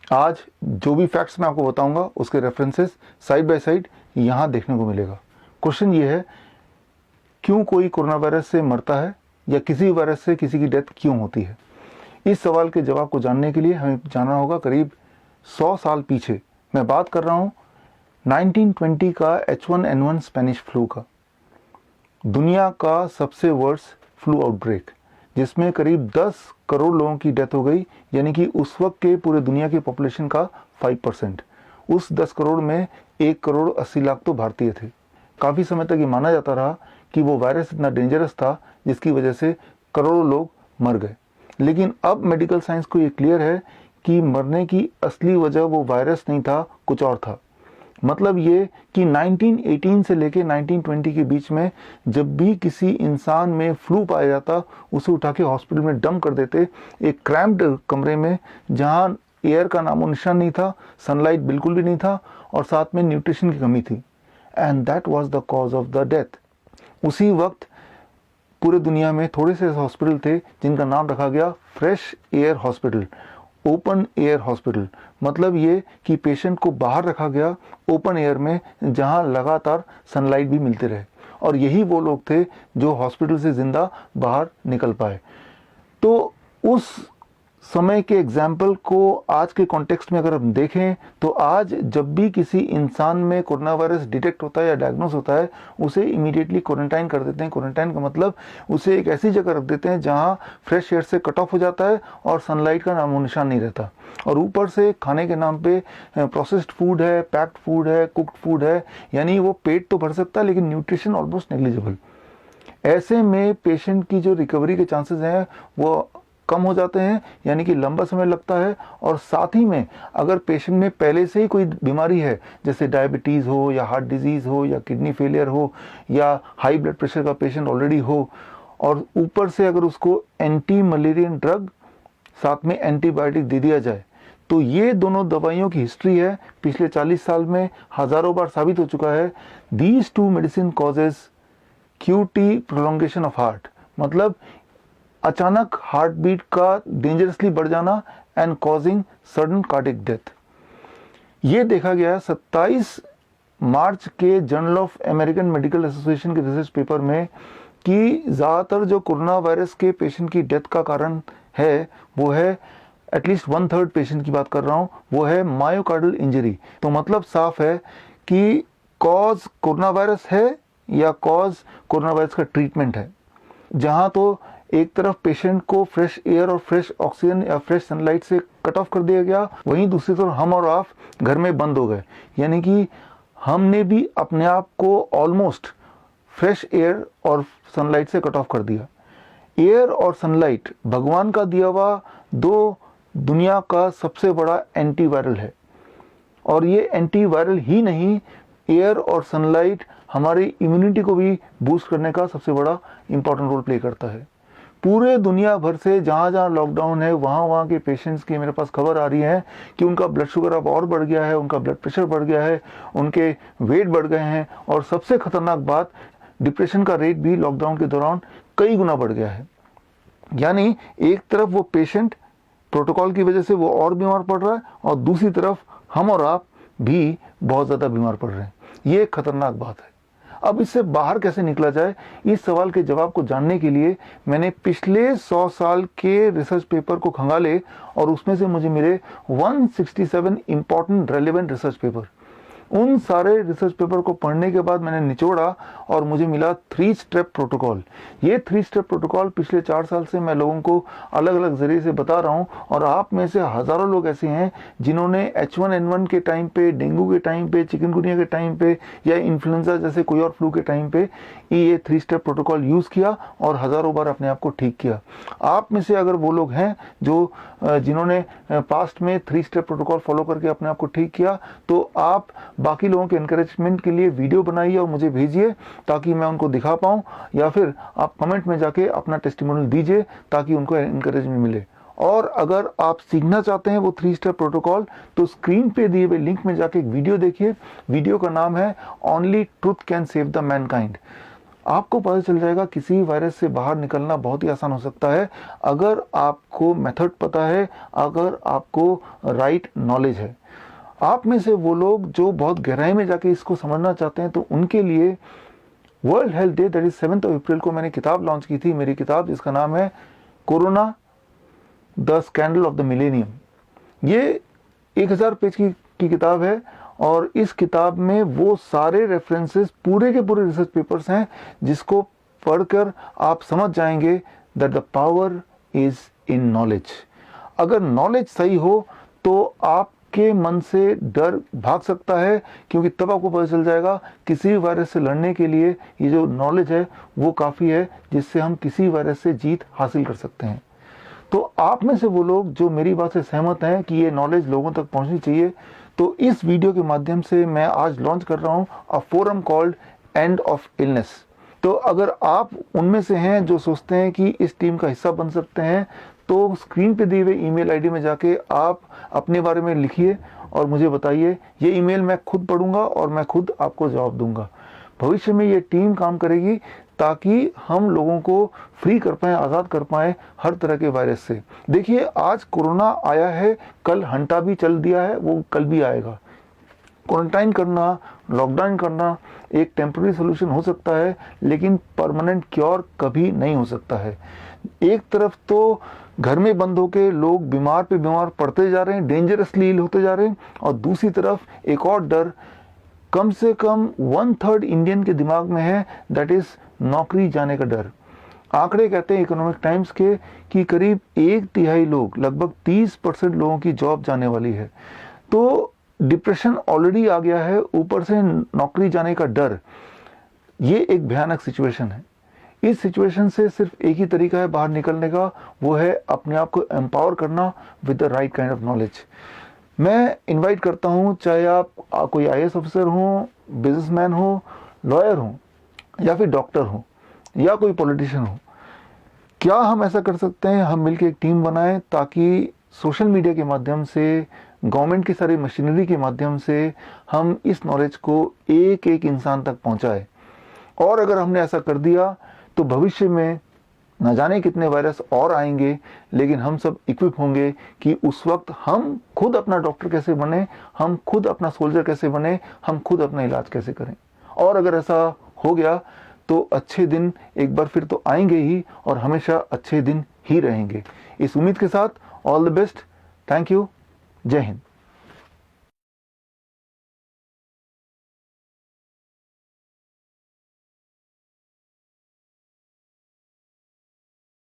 आज जो भी फैक्ट्स मैं आपको बताऊंगा उसके रेफरेंसेस साइड बाय साइड यहाँ देखने को मिलेगा। क्वेश्चन ये है, क्यों कोई कोरोना वायरस से मरता है या किसी वायरस से किसी की डेथ क्यों होती है? इस सवाल के जवाब को जानने के लिए हमें जाना होगा करीब 100 साल पीछे। मैं बात कर रहा हूँ 1920 का H1N1 स्पेनिश फ्लू का, दुनिया का सबसे वर्स्ट फ्लू आउटब्रेक, जिसमें करीब 10 करोड़ लोगों की डेथ हो गई, यानी कि उस वक्त के पूरे दुनिया की पॉपुलेशन का 5%। उस 10 करोड़ में 1 करोड़ 80 लाख तो भारतीय थे। काफ़ी समय तक ये माना जाता रहा कि वो वायरस इतना डेंजरस था जिसकी वजह से करोड़ों लोग मर गए। लेकिन अब मेडिकल साइंस को ये क्लियर है कि मरने की असली वजह वो वायरस नहीं था, कुछ और था। मतलब ये कि 1918 से लेके 1920 के बीच में जब भी किसी इंसान में फ्लू पाया जाता, उसे उठा के हॉस्पिटल में डंप कर देते, एक क्रैम्प्ड कमरे में जहां एयर का नामो निशान नहीं था, सनलाइट बिल्कुल भी नहीं था और साथ में न्यूट्रिशन की कमी थी। And that was the cause of the death. उसी वक्त पूरे दुनिया में थोड़े से हॉस्पिटल थे जिनका नाम रखा गया fresh air hospital, open air hospital. मतलब ये कि पेशेंट को बाहर रखा गया ओपन एयर में जहां लगातार सनलाइट भी मिलते रहे, और यही वो लोग थे जो हॉस्पिटल से जिंदा बाहर निकल पाए। तो उस समय के एग्जाम्पल को आज के कॉन्टेक्स्ट में अगर हम देखें तो आज जब भी किसी इंसान में कोरोना वायरस डिटेक्ट होता है या डायग्नोस होता है, उसे इमीडिएटली क्वारंटाइन कर देते हैं। क्वारंटाइन का मतलब उसे एक ऐसी जगह रख देते हैं जहां फ्रेश एयर से कट ऑफ हो जाता है और सनलाइट का नामो निशान नहीं रहता, और ऊपर से खाने के नाम पे प्रोसेस्ड फूड है, पैक्ड फूड है, कुक्ड फूड है, यानी वो पेट तो भर सकता है लेकिन न्यूट्रिशन ऑलमोस्ट नेग्लिजिबल। ऐसे में पेशेंट की जो रिकवरी के चांसेस हैं वो कम हो जाते हैं, यानी कि लंबा समय लगता है। और साथ ही में अगर पेशेंट में पहले से ही कोई बीमारी है, जैसे डायबिटीज़ हो या हार्ट डिजीज़ हो या किडनी फेलियर हो या हाई ब्लड प्रेशर का पेशेंट ऑलरेडी हो, और ऊपर से अगर उसको एंटी मलेरियन ड्रग साथ में एंटीबायोटिक दे दिया जाए, तो ये दोनों दवाइयों की हिस्ट्री है पिछले 40 साल में हज़ारों बार साबित हो चुका है। These two medicine causes QT prolongation of heart, मतलब अचानक हार्ट बीट का डेंजरसली बढ़ जाना and causing sudden cardiac death. ये देखा गया 27 मार्च के journal of American medical association के रिसर्च पेपर में कि ज़्यादातर जो कोरोना वायरस के पेशेंट की डेथ का कारण है वो है, एटलीस्ट 1/3 पेशेंट की बात कर रहा हूँ, वो है मायोकार्डियल इंजरी। तो मतलब साफ है कि कॉज कोरोना वायरस है या कॉज कोरोना वायरस का ट्रीटमेंट है। जहाँ तो एक तरफ पेशेंट को फ्रेश एयर और फ्रेश ऑक्सीजन या फ्रेश सनलाइट से कट ऑफ कर दिया गया, वहीं दूसरी तरफ हम और आप घर में बंद हो गए, यानी कि हमने भी अपने आप को ऑलमोस्ट फ्रेश एयर और सनलाइट से कट ऑफ कर दिया। एयर और सनलाइट भगवान का दिया हुआ दो दुनिया का सबसे बड़ा एंटीवायरल है, और ये एंटीवायरल ही नहीं, एयर और सनलाइट हमारी इम्यूनिटी को भी बूस्ट करने का सबसे बड़ा इंपॉर्टेंट रोल प्ले करता है। पूरे दुनिया भर से जहाँ जहाँ लॉकडाउन है वहाँ के पेशेंट्स की मेरे पास खबर आ रही है कि उनका ब्लड शुगर अब और बढ़ गया है, उनका ब्लड प्रेशर बढ़ गया है, उनके वेट बढ़ गए हैं, और सबसे खतरनाक बात, डिप्रेशन का रेट भी लॉकडाउन के दौरान कई गुना बढ़ गया है। यानी एक तरफ वो पेशेंट प्रोटोकॉल की वजह से वो और बीमार पड़ रहा है, और दूसरी तरफ हम और आप भी बहुत ज़्यादा बीमार पड़ रहे हैं। ये एक खतरनाक बात है। अब इससे बाहर कैसे निकला जाए, इस सवाल के जवाब को जानने के लिए मैंने पिछले 100 साल के रिसर्च पेपर को खंगाले, और उसमें से मुझे मिले 167 इंपॉर्टेंट रेलेवेंट रिसर्च पेपर। उन सारे रिसर्च पेपर को पढ़ने के बाद मैंने निचोड़ा और मुझे मिला 3 स्टेप प्रोटोकॉल। ये 3 स्टेप प्रोटोकॉल पिछले 4 साल से मैं लोगों को अलग अलग जरिए से बता रहा हूँ, और आप में से हज़ारों लोग ऐसे हैं जिन्होंने H1N1 के टाइम पे, डेंगू के टाइम पे, चिकनगुनिया के टाइम पे या इन्फ्लुएंजा जैसे कोई और फ्लू के टाइम पे ये 3 स्टेप प्रोटोकॉल यूज़ किया और हज़ारों बार अपने आप को ठीक किया। आप में से अगर वो लोग हैं जो जिन्होंने पास्ट में 3 स्टेप प्रोटोकॉल फॉलो करके अपने आप को ठीक किया, तो आप बाकी लोगों के एनकरेजमेंट के लिए वीडियो बनाइए और मुझे भेजिए ताकि मैं उनको दिखा पाऊँ, या फिर आप कमेंट में जाके अपना टेस्टिमोनियल दीजिए ताकि उनको एनकरेजमेंट मिले। और अगर आप सीखना चाहते हैं वो 3 स्टेप प्रोटोकॉल, तो स्क्रीन पे दिए हुए लिंक में जाके एक वीडियो देखिए। वीडियो का नाम है only truth can save the Mankind. आपको पता चल जाएगा किसी भी वायरस से बाहर निकलना बहुत ही आसान हो सकता है अगर आपको मेथड पता है, अगर आपको राइट नॉलेज है। आप में से वो लोग जो बहुत गहराई में जाके इसको समझना चाहते हैं, तो उनके लिए world health day that is 7 अप्रैल को मैंने किताब लॉन्च की थी, मेरी किताब जिसका नाम है corona the scandal of the millennium. ये 1000 पेज की किताब है और इस किताब में वो सारे रेफरेंसेस पूरे के पूरे रिसर्च पेपर्स हैं जिसको पढ़कर आप समझ जाएंगे that the power is in knowledge. अगर नॉलेज सही हो तो आपके मन से डर भाग सकता है, क्योंकि तब आपको पता चल जाएगा किसी वायरस से लड़ने के लिए ये जो नॉलेज है वो काफ़ी है जिससे हम किसी वायरस से जीत हासिल कर सकते हैं। तो आप में से वो लोग जो मेरी बात से सहमत हैं कि ये नॉलेज लोगों तक पहुंचनी चाहिए, तो इस वीडियो के माध्यम से मैं आज लॉन्च कर रहा हूं a forum called end of illness. तो अगर आप उनमें से हैं जो सोचते हैं कि इस टीम का हिस्सा बन सकते हैं, तो स्क्रीन पे दिए हुए ईमेल आईडी में जाके आप अपने बारे में लिखिए और मुझे बताइए। ये ईमेल मैं खुद पढ़ूंगा और मैं खुद आपको जवाब दूंगा। भविष्य में ये टीम काम करेगी ताकि हम लोगों को फ्री कर पाएँ, आज़ाद कर पाएँ हर तरह के वायरस से। देखिए, आज कोरोना आया है, कल हंटा भी चल दिया है, वो कल भी आएगा। क्वारंटाइन करना, लॉकडाउन करना एक टेम्पररी सोल्यूशन हो सकता है, लेकिन परमानेंट क्योर कभी नहीं हो सकता है। एक तरफ तो घर में बंद होके लोग बीमार पे बीमार पड़ते जा रहे हैं, डेंजरसली इल होते जा रहे हैं, और दूसरी तरफ एक और डर कम से कम 1/3 इंडियन के दिमाग में है, दैट इज नौकरी जाने का डर। आंकड़े कहते हैं इकोनॉमिक टाइम्स के कि करीब 1/3 लोग, लगभग 30% लोगों की जॉब जाने वाली है। तो डिप्रेशन ऑलरेडी आ गया है, ऊपर से नौकरी जाने का डर। ये एक भयानक सिचुएशन है। इस सिचुएशन से सिर्फ एक ही तरीका है बाहर निकलने का, वो है अपने आप को एम्पावर करना with the right kind of knowledge. मैं इनवाइट करता हूँ, चाहे आप कोई IAS ऑफिसर हो, बिजनेसमैन हो, लॉयर हो, या फिर डॉक्टर हो, या कोई पॉलिटिशियन हो, क्या हम ऐसा कर सकते हैं, हम मिलकर एक टीम बनाएं ताकि सोशल मीडिया के माध्यम से, गवर्नमेंट की सारी मशीनरी के माध्यम से हम इस नॉलेज को एक एक इंसान तक पहुंचाएं। और अगर हमने ऐसा कर दिया तो भविष्य में न जाने कितने वायरस और आएंगे, लेकिन हम सब इक्विप होंगे कि उस वक्त हम खुद अपना डॉक्टर कैसे बने, हम खुद अपना सोल्जर कैसे बने, हम खुद अपना इलाज कैसे करें। और अगर ऐसा हो गया तो अच्छे दिन एक बार फिर तो आएंगे ही, और हमेशा अच्छे दिन ही रहेंगे। इस उम्मीद के साथ all the best, thank you, जय हिंद।